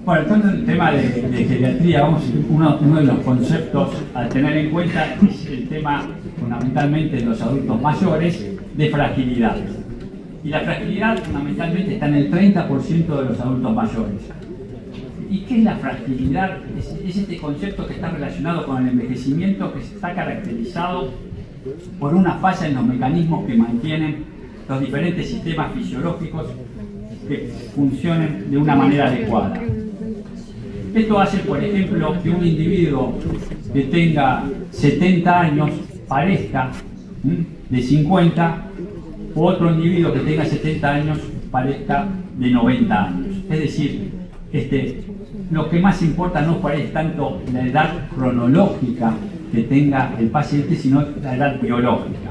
Bueno, entonces el tema de geriatría, uno de los conceptos a tener en cuenta es el tema fundamentalmente de los adultos mayores de fragilidad. Y la fragilidad fundamentalmente está en el 30% de los adultos mayores. ¿Y qué es la fragilidad? Es este concepto que está relacionado con el envejecimiento, que está caracterizado por una falla en los mecanismos que mantienen los diferentes sistemas fisiológicos que funcionen de una manera adecuada. Esto hace, por ejemplo, que un individuo que tenga 70 años parezca de 50, u otro individuo que tenga 70 años parezca de 90 años. Es decir, lo que más importa no es tanto la edad cronológica que tenga el paciente, sino la edad biológica.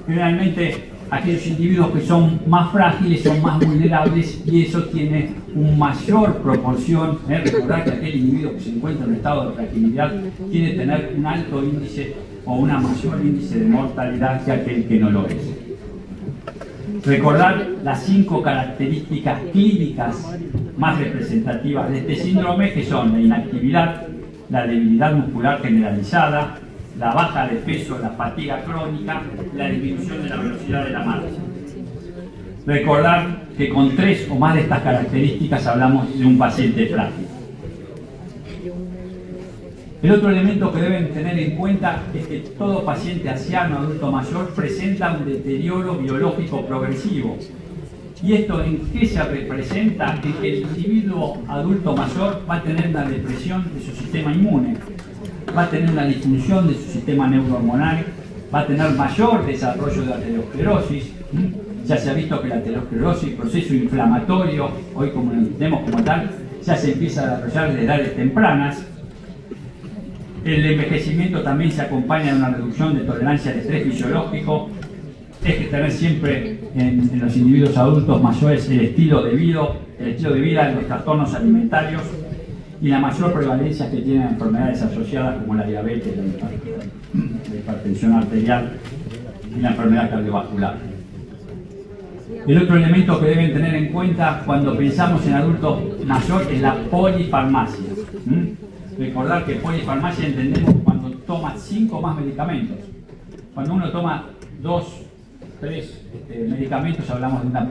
Generalmente, aquellos individuos que son más frágiles son más vulnerables y eso tiene una mayor proporción. Recordar que aquel individuo que se encuentra en un estado de fragilidad tiene que tener un alto índice o una mayor índice de mortalidad que aquel que no lo es. Recordar las 5 características clínicas más representativas de este síndrome, que son la inactividad, la debilidad muscular generalizada, la baja de peso, la fatiga crónica, la disminución de la velocidad de la marcha. Recordar que con 3 o más de estas características hablamos de un paciente frágil. El otro elemento que deben tener en cuenta es que todo paciente anciano, adulto mayor, presenta un deterioro biológico progresivo. ¿Y esto en qué se representa? En que el individuo adulto mayor va a tener una depresión de su sistema inmune, va a tener una disfunción de su sistema neurohormonal, va a tener mayor desarrollo de aterosclerosis. Ya se ha visto que la aterosclerosis, proceso inflamatorio, hoy como lo entendemos como tal, ya se empieza a desarrollar desde edades tempranas. El envejecimiento también se acompaña de una reducción de tolerancia al estrés fisiológico. Es que tener siempre en los individuos adultos mayores el estilo de vida, los trastornos alimentarios y la mayor prevalencia que tienen enfermedades asociadas como la diabetes, la hipertensión arterial y la enfermedad cardiovascular. El otro elemento que deben tener en cuenta cuando pensamos en adultos mayores es la polifarmacia. Recordar que polifarmacia entendemos cuando toma 5 o más medicamentos. Cuando uno toma 2, 3 medicamentos hablamos de una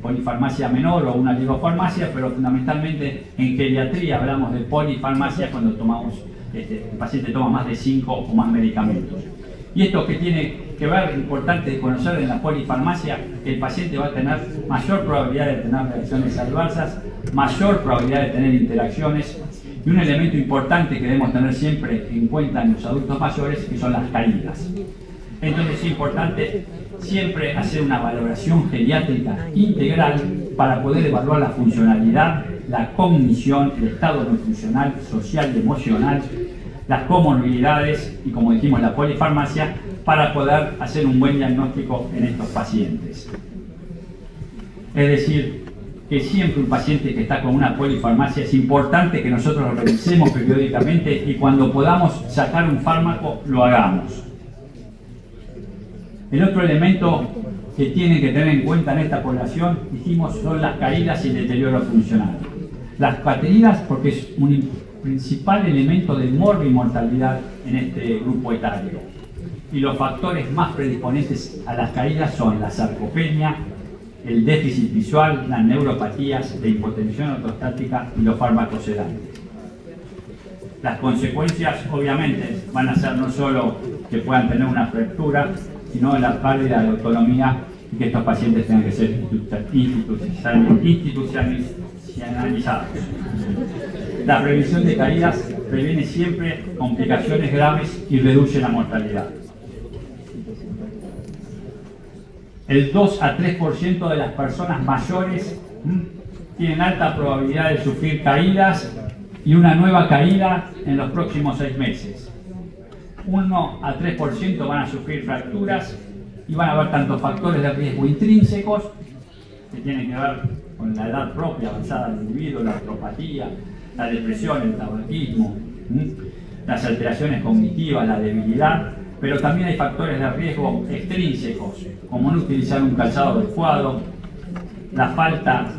polifarmacia menor o una oligofarmacia, pero fundamentalmente en geriatría hablamos de polifarmacia cuando el paciente toma más de 5 o más medicamentos. Y esto que tiene que ver, importante de conocer en la polifarmacia, que el paciente va a tener mayor probabilidad de tener reacciones adversas, mayor probabilidad de tener interacciones. Y un elemento importante que debemos tener siempre en cuenta en los adultos mayores, que son las caídas. Entonces es importante siempre hacer una valoración geriátrica integral para poder evaluar la funcionalidad, la cognición, el estado nutricional, social y emocional, las comorbilidades y, como dijimos, la polifarmacia, para poder hacer un buen diagnóstico en estos pacientes. Es decir, que siempre un paciente que está con una polifarmacia es importante que nosotros lo revisemos periódicamente y cuando podamos sacar un fármaco lo hagamos. El otro elemento que tienen que tener en cuenta en esta población, dijimos, son las caídas y el deterioro funcional. Las caídas porque es un principal elemento de morbimortalidad en este grupo etario. Y los factores más predisponentes a las caídas son la sarcopenia, el déficit visual, las neuropatías, la hipotensión ortostática y los fármacos sedantes. Las consecuencias, obviamente, van a ser no solo que puedan tener una fractura, sino la pérdida de autonomía y que estos pacientes tengan que ser institucionalizados. La prevención de caídas previene siempre complicaciones graves y reduce la mortalidad. El 2 a 3% de las personas mayores tienen alta probabilidad de sufrir caídas y una nueva caída en los próximos 6 meses. 1 a 3% van a sufrir fracturas y van a haber tanto factores de riesgo intrínsecos que tienen que ver con la edad propia avanzada del individuo, la artropatía, la depresión, el tabaquismo, las alteraciones cognitivas, la debilidad, pero también hay factores de riesgo extrínsecos, como no utilizar un calzado adecuado, la falta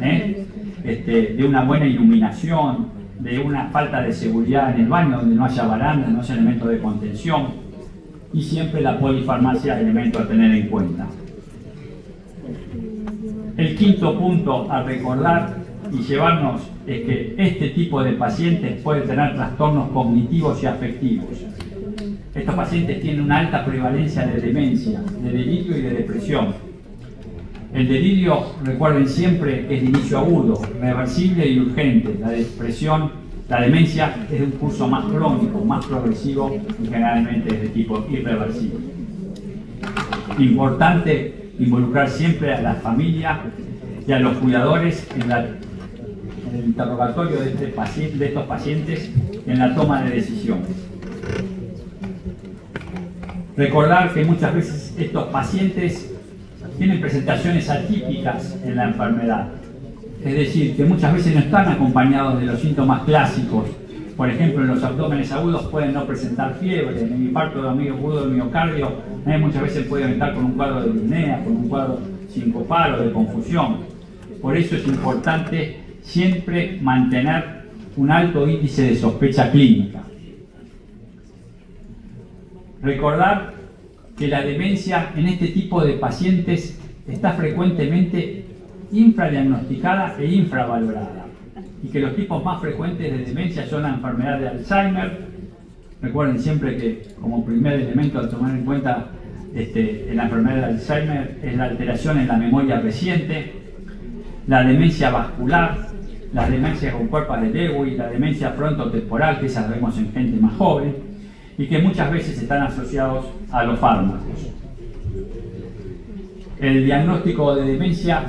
de una buena iluminación, de una falta de seguridad en el baño, donde no haya baranda, no haya elementos de contención, y siempre la polifarmacia, elemento a tener en cuenta. El quinto punto a recordar y llevarnos es que este tipo de pacientes puede tener trastornos cognitivos y afectivos. Estos pacientes tienen una alta prevalencia de demencia, de delirio y de depresión. El delirio, recuerden siempre, es de inicio agudo, reversible y urgente. La depresión, la demencia es de un curso más crónico, más progresivo y generalmente es de tipo irreversible. Importante involucrar siempre a la familia y a los cuidadores en el interrogatorio de estos pacientes en la toma de decisiones. Recordar que muchas veces estos pacientes tienen presentaciones atípicas en la enfermedad, es decir, que muchas veces no están acompañados de los síntomas clásicos. Por ejemplo, en los abdómenes agudos pueden no presentar fiebre, en el infarto de agudo del miocardio muchas veces pueden estar con un cuadro de disnea, con un cuadro sincopal o de confusión. Por eso es importante siempre mantener un alto índice de sospecha clínica. Recordar que la demencia en este tipo de pacientes está frecuentemente infradiagnosticada e infravalorada, y que los tipos más frecuentes de demencia son la enfermedad de Alzheimer. Recuerden siempre que como primer elemento a tomar en cuenta en la enfermedad de Alzheimer es la alteración en la memoria reciente, la demencia vascular, las demencias con cuerpos de Lewy, la demencia frontotemporal, que esas vemos en gente más joven, y que muchas veces están asociados a los fármacos. El diagnóstico de demencia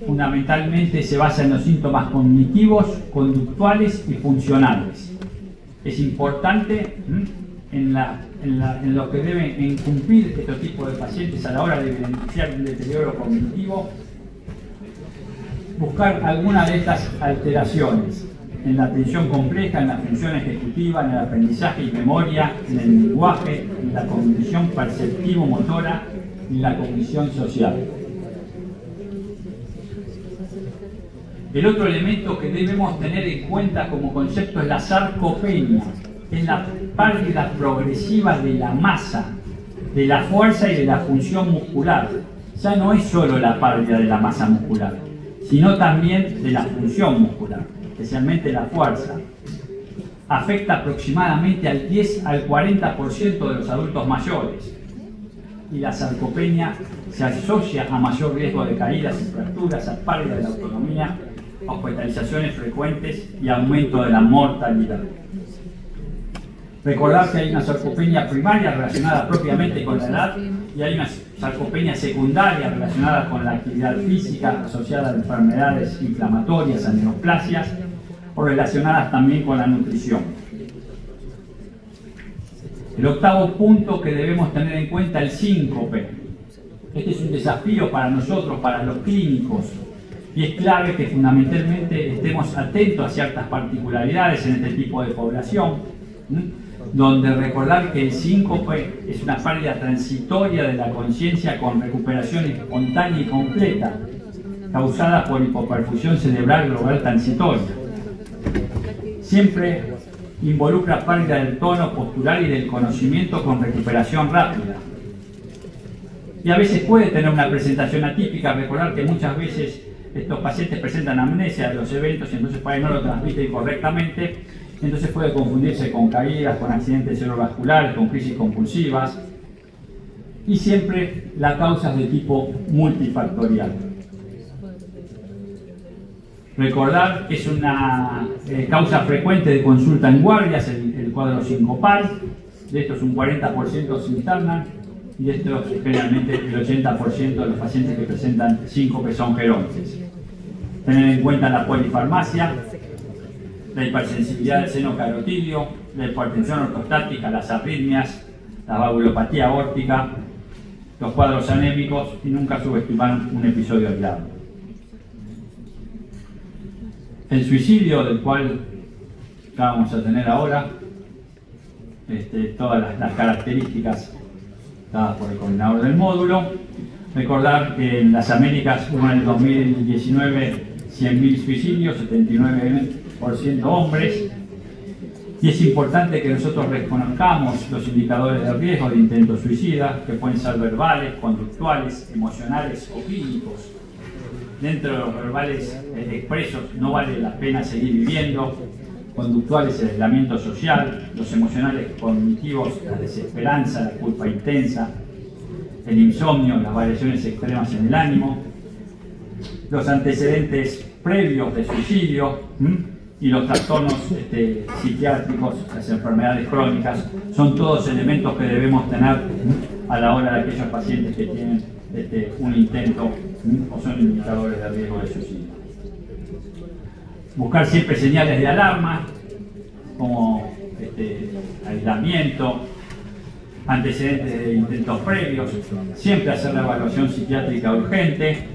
fundamentalmente se basa en los síntomas cognitivos, conductuales y funcionales. Es importante en lo que deben cumplir estos tipos de pacientes a la hora de evidenciar un deterioro cognitivo, buscar alguna de estas alteraciones en la atención compleja, en la función ejecutiva, en el aprendizaje y memoria, en el lenguaje, en la cognición perceptivo-motora y en la cognición social. El otro elemento que debemos tener en cuenta como concepto es la sarcopenia, es la pérdida progresiva de la masa, de la fuerza y de la función muscular. Ya no es solo la pérdida de la masa muscular, sino también de la función muscular, especialmente la fuerza. Afecta aproximadamente al 10 al 40% de los adultos mayores, y la sarcopenia se asocia a mayor riesgo de caídas y fracturas, a pérdida de la autonomía, hospitalizaciones frecuentes y aumento de la mortalidad. Recordar que hay una sarcopenia primaria relacionada propiamente con la edad y hay una sarcopenia secundaria relacionada con la actividad física asociada a enfermedades inflamatorias, a neoplasias o relacionadas también con la nutrición. El octavo punto que debemos tener en cuenta es el síncope. Este es un desafío para nosotros, para los clínicos, y es clave que fundamentalmente estemos atentos a ciertas particularidades en este tipo de población, donde recordar que el síncope es una pérdida transitoria de la conciencia con recuperación espontánea y completa, causada por hipoperfusión cerebral global transitoria. Siempre involucra pérdida del tono postural y del conocimiento con recuperación rápida. Y a veces puede tener una presentación atípica. Recordar que muchas veces estos pacientes presentan amnesia de los eventos y entonces por ahí no lo transmiten correctamente. Entonces puede confundirse con caídas, con accidentes cerebrovasculares, con crisis compulsivas. Y siempre la causa es de tipo multifactorial. Recordar que es una causa frecuente de consulta en guardias, el cuadro sincopal. De estos un 40% se internan y de estos generalmente el 80% de los pacientes que presentan síncope son gerontes. Tener en cuenta la polifarmacia, la hipersensibilidad del seno carotidio, la hipertensión ortostática, las arritmias, la valvulopatía aórtica, los cuadros anémicos y nunca subestimar un episodio aislado. El suicidio, del cual ya vamos a tener ahora todas las características dadas por el coordinador del módulo. Recordar que en las Américas hubo en el 2019 100.000 suicidios, 79% hombres. Y es importante que nosotros reconozcamos los indicadores de riesgo de intento suicida, que pueden ser verbales, conductuales, emocionales o clínicos. Dentro de los verbales expresos, no vale la pena seguir viviendo. Conductuales, el aislamiento social. Los emocionales, cognitivos, la desesperanza, la culpa intensa, el insomnio, las variaciones extremas en el ánimo. Los antecedentes previos de suicidio y los trastornos psiquiátricos, las enfermedades crónicas, son todos elementos que debemos tener a la hora de aquellos pacientes que tienen un intento o son indicadores de riesgo de suicidio. Buscar siempre señales de alarma, como aislamiento, antecedentes de intentos previos, siempre hacer la evaluación psiquiátrica urgente,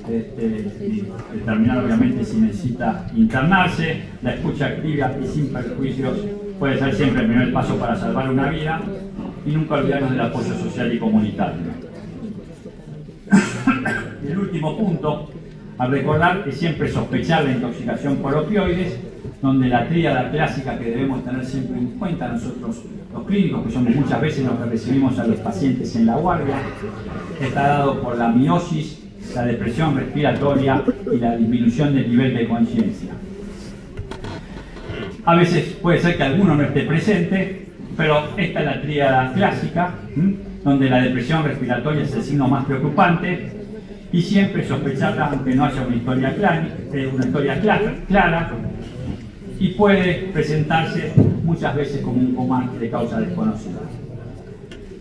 y determinar obviamente si necesita internarse. La escucha activa y sin perjuicios puede ser siempre el primer paso para salvar una vida, y nunca olvidarnos del apoyo social y comunitario. Y el último punto a recordar es siempre sospechar la intoxicación por opioides, donde la tríada clásica que debemos tener siempre en cuenta nosotros los clínicos, que somos muchas veces los que recibimos a los pacientes en la guardia, está dado por la miosis, la depresión respiratoria y la disminución del nivel de conciencia. A veces puede ser que alguno no esté presente, pero esta es la tríada clásica, donde la depresión respiratoria es el signo más preocupante, y siempre sospecharla aunque no haya una historia clara, y puede presentarse muchas veces como un coma de causa desconocida.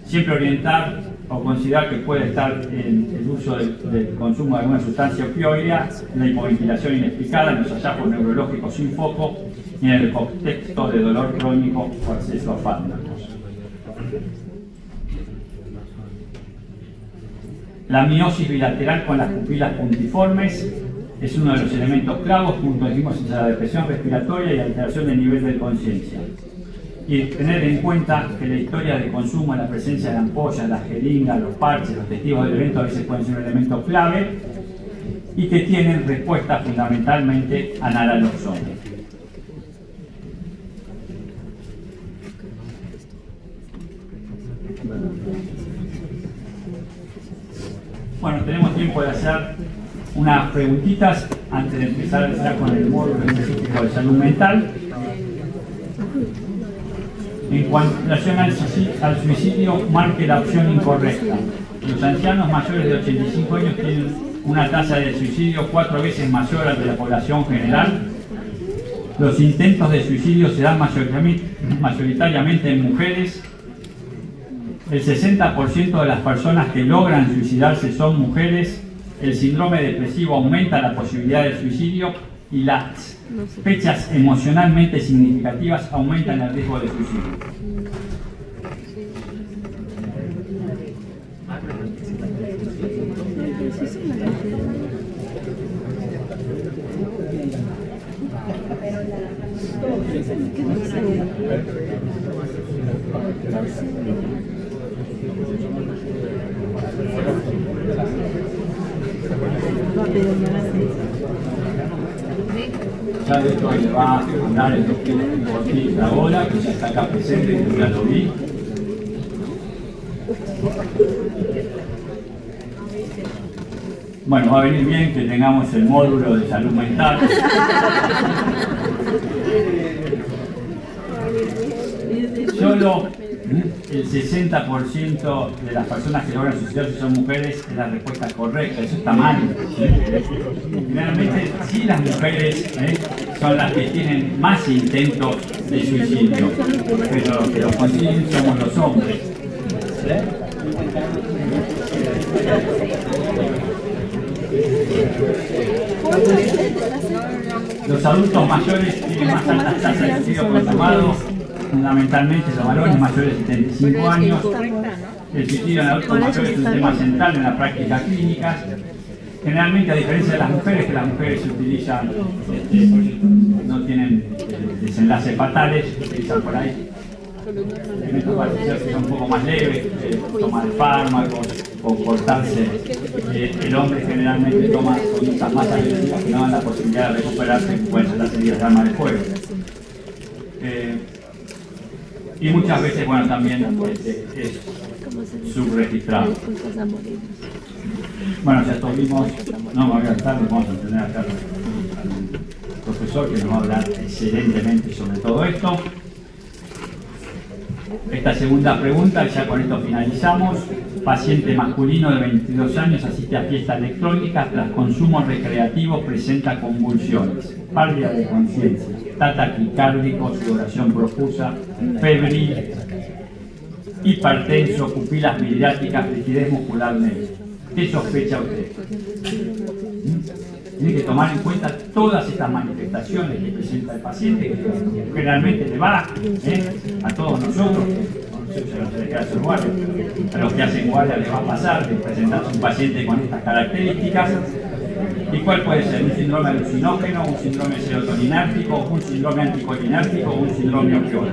Siempre orientar o considerar que puede estar en el uso del consumo de alguna sustancia opioidea, la hipoventilación inexplicada, en los hallazgos neurológicos sin foco y en el contexto de dolor crónico o acceso a fármacos. La miosis bilateral con las pupilas puntiformes es uno de los elementos clavos, junto dijimos entre la depresión respiratoria y la alteración del nivel de conciencia. Y tener en cuenta que la historia de consumo, la presencia de ampollas, las jeringas, los parches, los testigos del evento a veces pueden ser un elemento clave y que tienen respuesta fundamentalmente a naloxona. Bueno, tenemos tiempo de hacer unas preguntitas antes de empezar ya con el módulo específico de salud mental. En relación al suicidio, marque la opción incorrecta. Los ancianos mayores de 85 años tienen una tasa de suicidio 4 veces mayor a la de la población general. Los intentos de suicidio se dan mayoritariamente en mujeres. El 60% de las personas que logran suicidarse son mujeres. El síndrome depresivo aumenta la posibilidad de suicidio y las fechas emocionalmente significativas aumentan el riesgo de suicidio. Ya de esto le va a hablar el doctor Ortiz ahora, que ya está acá presente, que ya lo vi. Bueno, va a venir bien que tengamos el módulo de salud mental. Solo el 60% de las personas que logran suicidarse son mujeres, es la respuesta correcta, eso está mal. Generalmente sí, las mujeres son las que tienen más intentos de suicidio, pero los que los consiguen somos los hombres. Los adultos mayores tienen más altas tasas de suicidio consumado, fundamentalmente los varones mayores de 75 años. El suicidio en adultos mayores es un tema central en la práctica clínica. Generalmente, a diferencia de las mujeres, que las mujeres no tienen desenlaces fatales, utilizan por ahí Elementos parecidos que son un poco más leves, toma de fármacos o cortarse. El hombre generalmente toma conductas más agresivas que no dan la posibilidad de recuperarse, que pueden ser las heridas de arma de fuego. Y muchas veces, bueno, también es subregistrado. Bueno, ya tuvimos, no me voy a estar, vamos a tener acá al profesor que nos va a hablar excelentemente sobre todo esto. Esta segunda pregunta, ya con esto finalizamos. Paciente masculino de 22 años asiste a fiesta electrónica, tras consumo recreativo presenta convulsiones, pérdida de conciencia, está taquicárdico, sudoración profusa, febril, hipertenso, pupilas midriáticas, rigidez muscular media. ¿Qué sospecha usted? Tiene que tomar en cuenta todas estas manifestaciones que presenta el paciente, que generalmente le va a todos nosotros, a los que hacen guardia les va a pasar de presentarse un paciente con estas características. ¿Y cuál puede ser? ¿Un síndrome alucinógeno, un síndrome serotoninérgico, un síndrome anticolinérgico o un síndrome opioide?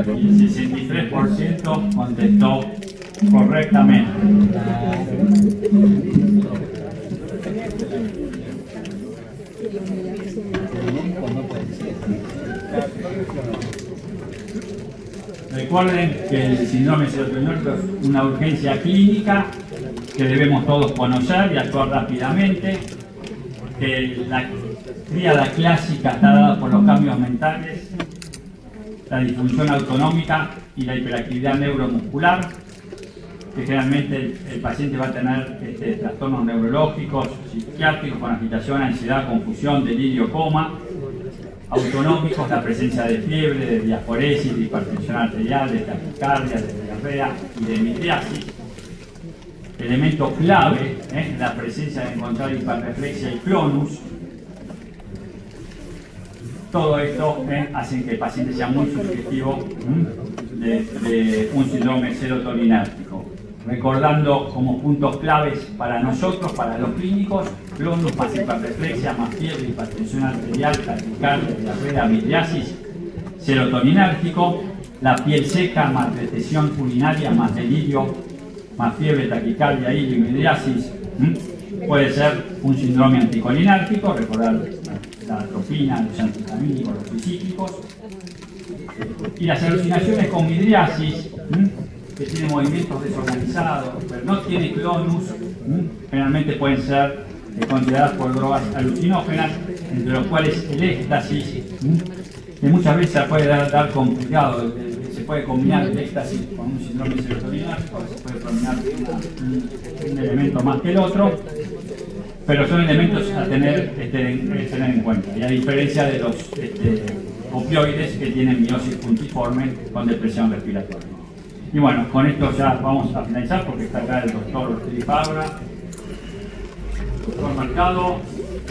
Y el 63% contestó correctamente. Recuerden que el síndrome serotoninérgico es una urgencia clínica que debemos todos conocer y actuar rápidamente. La tríada clásica está dada por los cambios mentales, la disfunción autonómica y la hiperactividad neuromuscular, que generalmente el paciente va a tener trastornos neurológicos, psiquiátricos con agitación, ansiedad, confusión, delirio, coma. Autonómicos, la presencia de fiebre, de diaforesis, de hipertensión arterial, de taquicardia, de diarrea y de midriasis. Elemento clave, la presencia de encontrar hiperreflexia y clonus. Todo esto hace que el paciente sea muy sugestivo de un síndrome serotoninérgico. Recordando como puntos claves para nosotros, para los clínicos: clonus más hiperreflexia, más fiebre, hipertensión arterial, taquicardia, diarrea, midriasis, serotoninérgico, la piel seca más recesión urinaria, más delirio, más fiebre, taquicardia, y midriasis. Puede ser un síndrome anticolinérgico, recordar la atropina, los antihistamínicos, los físicos. Y las alucinaciones con midriasis, que tiene movimientos desorganizados, pero no tiene clonus, generalmente pueden ser consideradas por drogas alucinógenas, entre los cuales el éxtasis, que muchas veces se puede dar complicado. Se puede combinar el éxtasis con un síndrome serotoninérgico, se puede combinar un elemento más que el otro, pero son elementos a tener en cuenta. Y a diferencia de los opioides que tienen miosis puntiforme con depresión respiratoria. Y bueno, con esto ya vamos a finalizar porque está acá el doctor Ortiz Fabra, doctor Mercado.